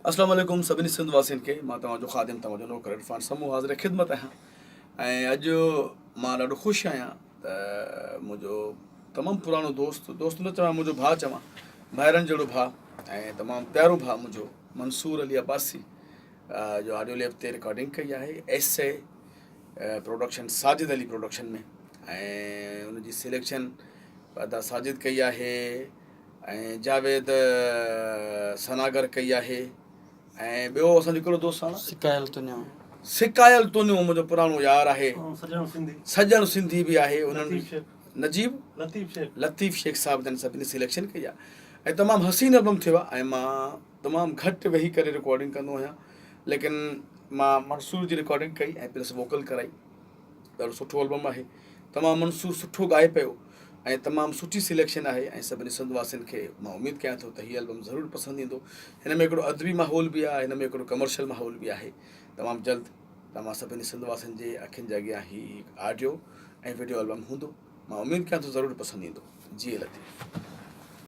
अस्सलाम वालेकुम सभिनी सिंध वासियुनि खे। मां तव्हांजो ख़ादिम तव्हांजो नौकर इरफान समूह हाज़िर ख़िदमत आहियां। ऐं अॼु मां ॾाढो ख़ुशि आहियां त मुंहिंजो तमामु पुराणो दोस्त न चवां, मुंहिंजो भाउ चवां, भाइरनि जहिड़ो भाउ ऐं तमामु प्यारो भाउ मुंहिंजो मंसूर अली अब्बासी जो ऑडियो लैब ते रिकॉर्डिंग कई आहे S production Sajid Ali production में। ऐं उनजी सिलेक्शन पैदा साजिद कई आहे ऐं जावेद सनागर कई आहे। ऐं ॿियो असांजो हिकिड़ो दोस्त आहे सिकायल तुनियो मुंहिंजो पुराणो यार आहे, सजण सिंधी बि आहे, उन्हनि नजीब लतीफ़ शेख साहिब जन सभिनी सिलेक्शन कई आहे। ऐं तमामु हसीन एल्बम थियो आहे। ऐं मां तमामु घटि वेही करे रिकॉर्डिंग कंदो आहियां, लेकिन मां मंसूर जी रिकॉर्डिंग कई ऐं प्लस वोकल कराई। ॾाढो सुठो एल्बम आहे, तमामु मंसूर सुठो ॻाए पियो ऐं तमामु सुठी सिलेक्शन आहे। ऐं सभिनी सिंध वासियुनि खे मां उमेदु कयां थो त हीअ एल्बम ज़रूरु पसंदि ईंदो। हिन में हिकिड़ो अदबी माहौल बि आहे, हिन में हिकिड़ो कमर्शियल माहौल बि आहे। तमामु जल्द तव्हां सभिनी सिंध वासियुनि जे अखियुनि जे अॻियां ही ऑडियो ऐं वीडियो एल्बम हूंदो। मां उमेदु कयां थो ज़रूरु पसंदि ईंदो। जी लतीफ़।